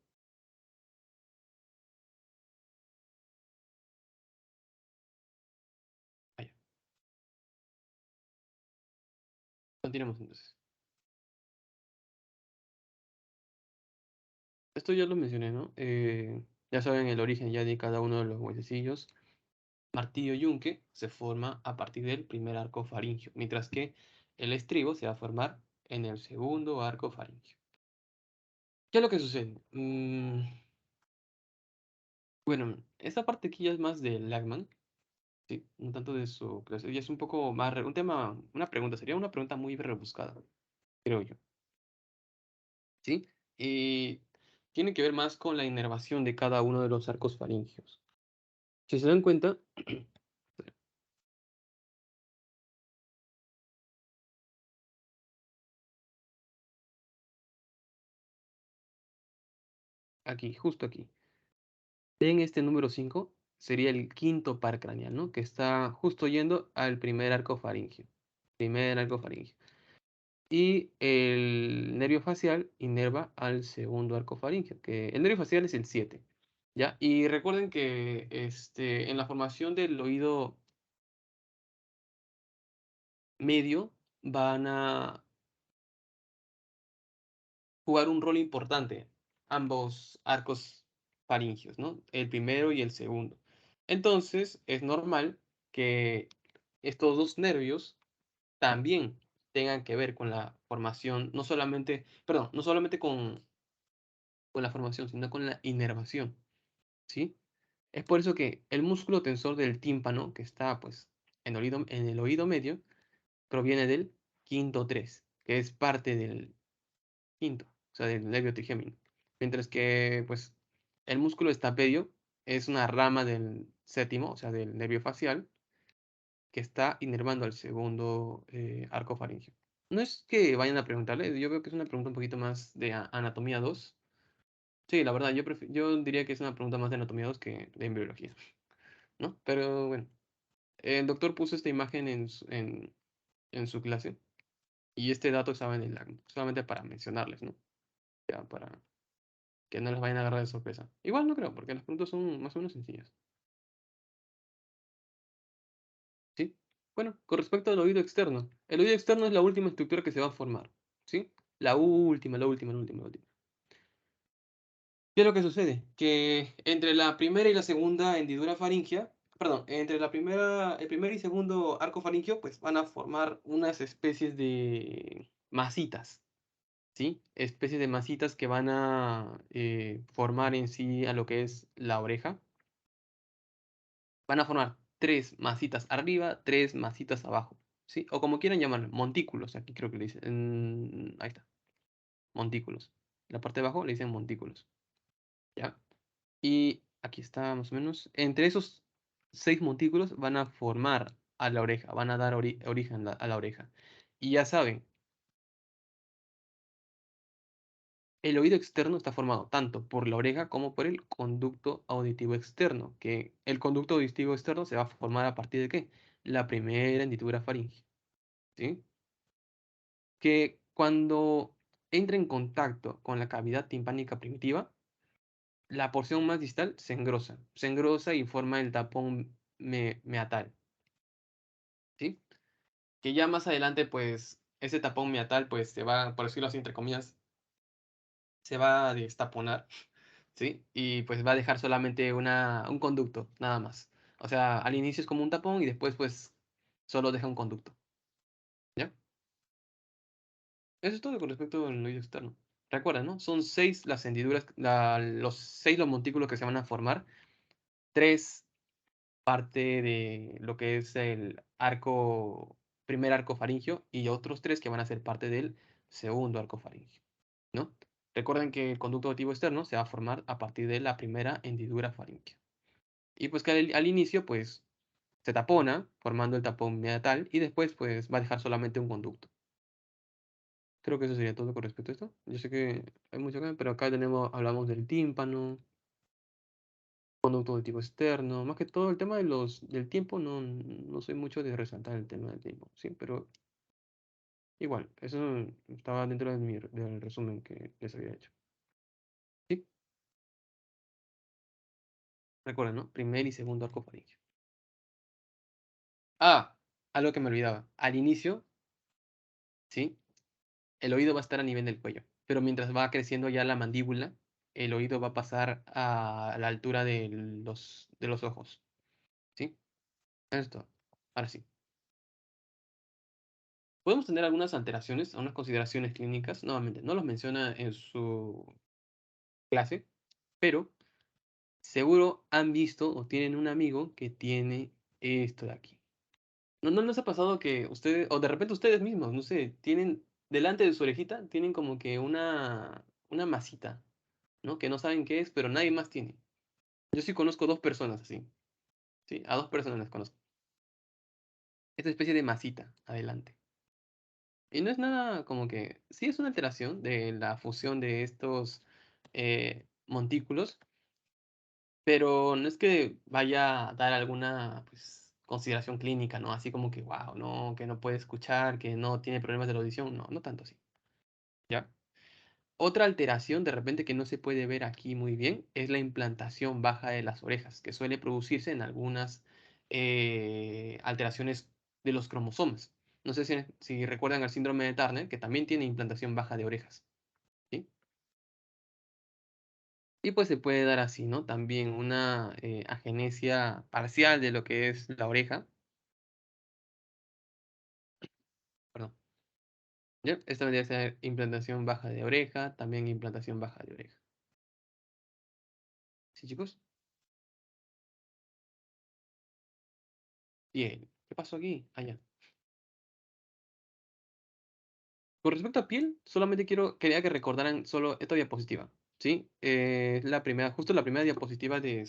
Ah, ya. Continuemos entonces. Esto ya lo mencioné, ¿no? Ya saben el origen ya de cada uno de los huesecillos. Martillo yunque se forma a partir del primer arco faríngeo, mientras que el estribo se va a formar en el segundo arco faríngeo. ¿Qué es lo que sucede? Bueno, esta parte aquí ya es más de Lagman, sí, un tanto de su clase, y es un poco más, un tema, una pregunta, sería una pregunta muy rebuscada, creo yo, ¿sí? Y tiene que ver más con la inervación de cada uno de los arcos faríngeos. Si se dan cuenta, aquí, justo aquí, ven este número 5 sería el quinto par craneal, ¿no? Que está justo yendo al primer arco faríngeo. Primer arco faríngeo. Y el nervio facial inerva al segundo arco faríngeo, que el nervio facial es el 7, ¿ya? Y recuerden que en la formación del oído medio van a jugar un rol importante ambos arcos faríngeos, ¿no? El primero y el segundo. Entonces, es normal que estos dos nervios también tengan que ver con la formación, no solamente, perdón, no solamente con la formación, sino con la inervación, ¿sí? Es por eso que el músculo tensor del tímpano, que está pues en el oído medio, proviene del quinto 3, que es parte del quinto, o sea, del nervio trigémino. Mientras que pues el músculo estapedio es una rama del séptimo, o sea, del nervio facial, que está inervando al segundo arco faríngeo. No es que vayan a preguntarle, yo veo que es una pregunta un poquito más de anatomía 2. Sí, la verdad, yo diría que es una pregunta más de anatomía 2 que de embriología, ¿no? Pero bueno, el doctor puso esta imagen en su clase y este dato estaba en el solamente para mencionarles, ¿no? Ya, para que no les vayan a agarrar de sorpresa. Igual no creo, porque las preguntas son más o menos sencillas, ¿sí? Bueno, con respecto al oído externo, el oído externo es la última estructura que se va a formar, ¿sí? La última. ¿Qué es lo que sucede? Que entre la primera y la segunda hendidura faríngea, perdón, entre el primer y segundo arco faríngeo, pues van a formar unas especies de masitas, ¿sí? Especies de masitas que van a formar en sí a lo que es la oreja. Van a formar tres masitas arriba, tres masitas abajo, ¿sí? O como quieran llamarlo, montículos, aquí creo que le dicen, ahí está, montículos. La parte de abajo le dicen montículos, ¿ya? Y aquí está más o menos. Entre esos seis montículos van a formar a la oreja, van a dar origen a la oreja. Y ya saben, el oído externo está formado tanto por la oreja como por el conducto auditivo externo, que el conducto auditivo externo se va a formar a partir de ¿qué? La primera hendidura faríngea, ¿sí? Que cuando entra en contacto con la cavidad timpánica primitiva, la porción más distal se engrosa y forma el tapón meatal, ¿sí? Que ya más adelante, pues, ese tapón meatal, pues, se va, por decirlo así, entre comillas, se va a destaponar, ¿sí? Y pues va a dejar solamente un conducto, nada más. O sea, al inicio es como un tapón y después, pues, solo deja un conducto, ¿ya? Eso es todo con respecto al oído externo. Recuerda, ¿no? Son seis las hendiduras, los seis los montículos que se van a formar, tres parte de lo que es el primer arco faríngeo y otros tres que van a ser parte del segundo arco faríngeo, ¿no? Recuerden que el conducto auditivo externo se va a formar a partir de la primera hendidura faríngea. Y pues que al inicio, pues, se tapona, formando el tapón meatal, y después, pues, va a dejar solamente un conducto. Creo que eso sería todo con respecto a esto. Yo sé que hay mucho acá, pero acá hablamos del tímpano, conducto auditivo externo, más que todo el tema del tiempo, no soy mucho de resaltar el tema del tiempo, sí, pero igual, eso estaba dentro del resumen que les había hecho. Sí, recuerden, ¿no? Primer y segundo arco faríngeo. Ah, algo que me olvidaba. Al inicio, sí, el oído va a estar a nivel del cuello, pero mientras va creciendo ya la mandíbula, el oído va a pasar a la altura de los ojos, ¿sí? Esto, ahora sí. Podemos tener algunas alteraciones, algunas consideraciones clínicas, nuevamente, no los menciona en su clase, pero seguro han visto o tienen un amigo que tiene esto de aquí. ¿No les ha pasado que ustedes, o de repente ustedes mismos, no sé, tienen delante de su orejita, tienen como que una masita, ¿no? Que no saben qué es, pero nadie más tiene. Yo sí conozco dos personas así, ¿sí? A dos personas les conozco. Esta especie de masita adelante. Y no es nada como que, sí es una alteración de la fusión de estos montículos, pero no es que vaya a dar alguna pues, consideración clínica, ¿no? Así como que, wow, no, que no puede escuchar, que no tiene problemas de la audición, no, no tanto así, ¿ya? Otra alteración de repente que no se puede ver aquí muy bien es la implantación baja de las orejas, que suele producirse en algunas alteraciones de los cromosomas. No sé si recuerdan el síndrome de Turner, que también tiene implantación baja de orejas, ¿sí? Y pues se puede dar así, ¿no? También una agenesia parcial de lo que es la oreja, perdón. ¿Ya? Esta vendría a ser implantación baja de oreja, también implantación baja de oreja. ¿Sí, chicos? Bien. ¿Qué pasó aquí? Allá. Con respecto a piel, solamente quería que recordaran solo esta diapositiva, ¿sí? La primera, justo la primera diapositiva de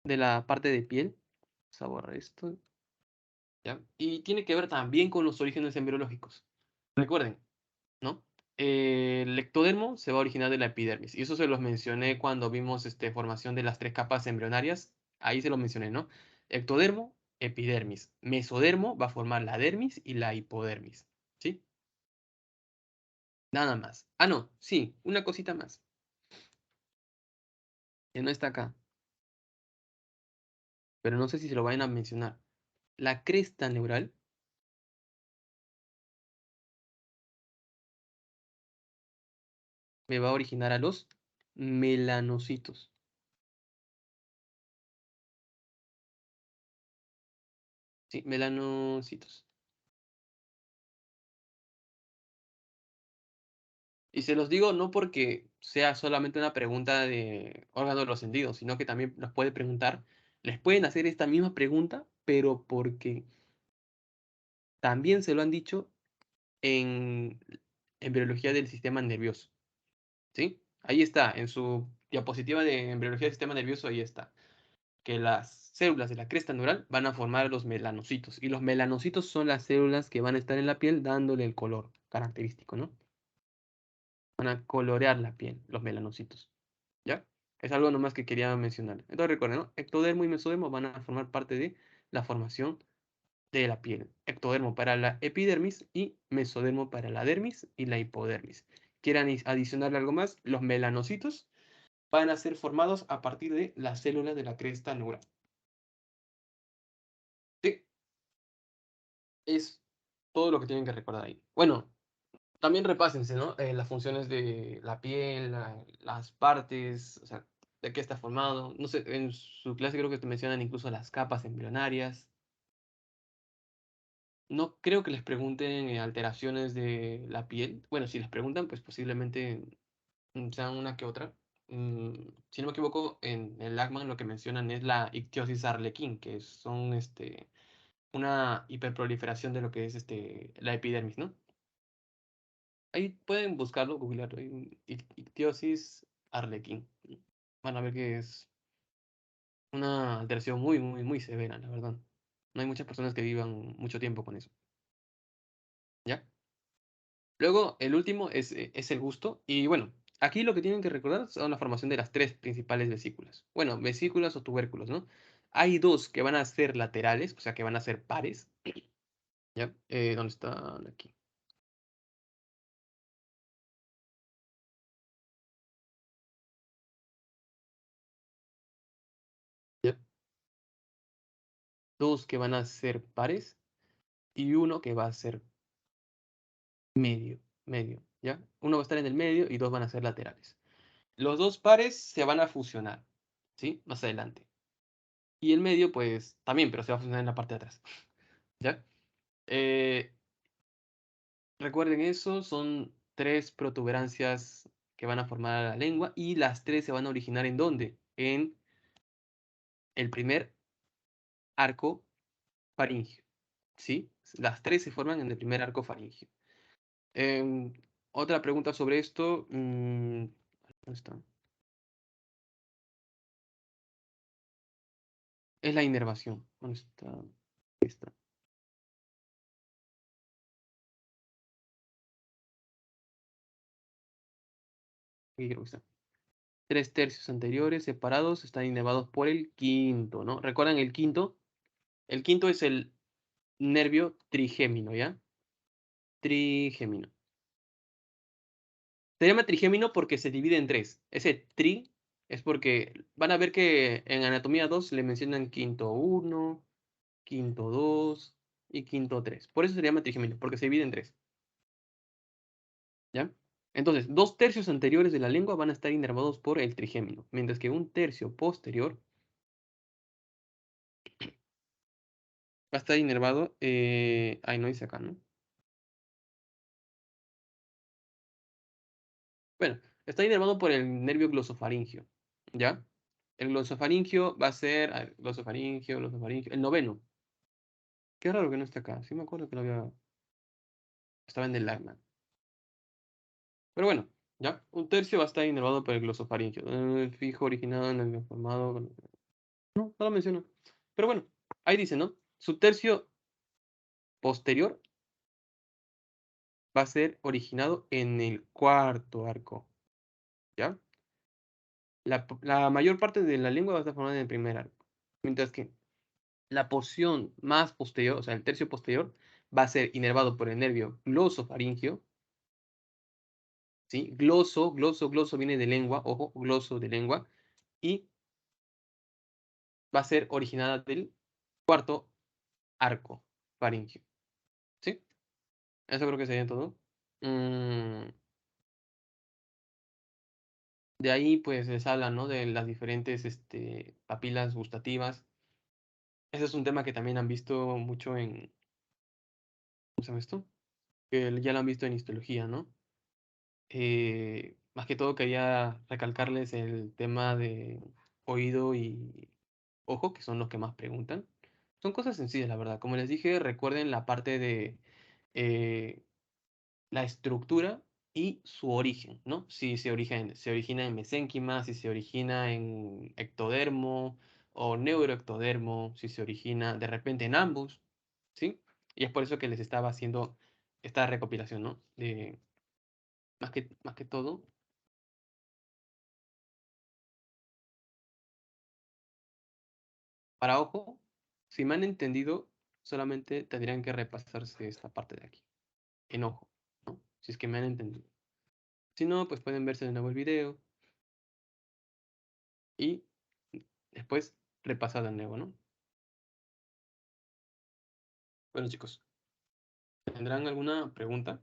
la parte de piel. Vamos a borrar esto, ¿ya? Y tiene que ver también con los orígenes embriológicos. Recuerden, ¿no? El ectodermo se va a originar de la epidermis. Y eso se los mencioné cuando vimos formación de las tres capas embrionarias. Ahí se lo mencioné, ¿no? Ectodermo, epidermis. Mesodermo va a formar la dermis y la hipodermis. ¿Sí? Nada más. Ah, no, sí, una cosita más, que no está acá, pero no sé si se lo vayan a mencionar. La cresta neural me va a originar a los melanocitos. Sí, melanocitos. Y se los digo no porque sea solamente una pregunta de órgano de los sentidos, sino que también nos puede preguntar, les pueden hacer esta misma pregunta, pero porque también se lo han dicho en embriología del sistema nervioso. ¿Sí? Ahí está, en su diapositiva de embriología del sistema nervioso, ahí está. Que las células de la cresta neural van a formar los melanocitos. Y los melanocitos son las células que van a estar en la piel dándole el color característico, ¿no? Van a colorear la piel, los melanocitos. ¿Ya? Es algo nomás que quería mencionar. Entonces recuerden, ¿no? Ectodermo y mesodermo van a formar parte de la formación de la piel. Ectodermo para la epidermis y mesodermo para la dermis y la hipodermis. ¿Quieran adicionarle algo más? Los melanocitos van a ser formados a partir de las células de la cresta neural. Sí, es todo lo que tienen que recordar ahí. Bueno, también repásense, ¿no? Las funciones de la piel, las partes, o sea, de qué está formado. No sé, en su clase creo que te mencionan incluso las capas embrionarias. No creo que les pregunten alteraciones de la piel. Bueno, si les preguntan, pues posiblemente sean una que otra. Si no me equivoco, en el Lachman lo que mencionan es la ictiosis arlequín, que son una hiperproliferación de lo que es la epidermis, ¿no? Ahí pueden buscarlo, googlearlo. Ictiosis arlequín. Van a ver que es una alteración muy, muy, muy severa, la verdad. No hay muchas personas que vivan mucho tiempo con eso. ¿Ya? Luego, el último es el gusto. Y bueno, aquí lo que tienen que recordar son la formación de las tres principales vesículas. Bueno, vesículas o tubérculos, ¿no? Hay dos que van a ser laterales, o sea, que van a ser pares. ¿Ya? ¿Dónde están? Aquí. ¿Ya? Dos que van a ser pares y uno que va a ser medio, medio, ¿ya? Uno va a estar en el medio y dos van a ser laterales. Los dos pares se van a fusionar, ¿sí? Más adelante. Y el medio, pues, también, pero se va a fusionar en la parte de atrás, ¿ya? Eh, recuerden eso, son tres protuberancias que van a formar la lengua y las tres se van a originar ¿en dónde? En el primer arco faríngeo, ¿sí? Las tres se forman en el primer arco faríngeo. Em, otra pregunta sobre esto, ¿dónde está? Es la inervación. ¿Dónde está? Ahí está. Aquí creo que está. Tres tercios anteriores separados están inervados por el quinto, ¿no? ¿Recuerdan el quinto? El quinto es el nervio trigémino, ¿ya? Trigémino. Se llama trigémino porque se divide en tres. Ese tri es porque van a ver que en anatomía 2 le mencionan quinto uno, quinto 2 y quinto 3. Por eso se llama trigémino, porque se divide en tres, ¿ya? Entonces, dos tercios anteriores de la lengua van a estar inervados por el trigémino, mientras que un tercio posterior va a estar inervado. Ahí no dice acá, ¿no? Bueno, está inervado por el nervio glosofaringio, ¿ya? El glosofaringio va a ser, a ver, glosofaringio, el noveno. Qué raro que no esté acá. Sí me acuerdo que lo había, estaba en el Lagman. Pero bueno, ¿ya? Un tercio va a estar inervado por el glosofaringio. Fijo, originado en el formado. No, no lo menciona. Pero bueno, ahí dice, ¿no? Su tercio posterior va a ser originado en el cuarto arco, ¿ya? La mayor parte de la lengua va a estar formada en el primer arco. Mientras que la porción más posterior, o sea, el tercio posterior, va a ser inervado por el nervio glosofaringio, ¿sí? Gloso viene de lengua, ojo, gloso de lengua, y va a ser originada del cuarto arco faringio, ¿sí? Eso creo que sería todo. Mm, de ahí, pues, les habla, ¿no? De las diferentes, papilas gustativas. Ese es un tema que también han visto mucho en, ¿cómo se llama esto? Que ya lo han visto en histología, ¿no? Más que todo quería recalcarles el tema de oído y ojo, que son los que más preguntan. Son cosas sencillas, la verdad. Como les dije, recuerden la parte de eh, la estructura y su origen, ¿no? Si se origina en mesénquima, si se origina en ectodermo o neuroectodermo, si se origina de repente en ambos, ¿sí? Y es por eso que les estaba haciendo esta recopilación, ¿no? De, más que todo, para ojo, si me han entendido, solamente tendrían que repasarse esta parte de aquí, en ojo, ¿no? Si es que me han entendido. Si no, pues pueden verse de nuevo el video y después repasar de nuevo, ¿no? Bueno, chicos, ¿tendrán alguna pregunta?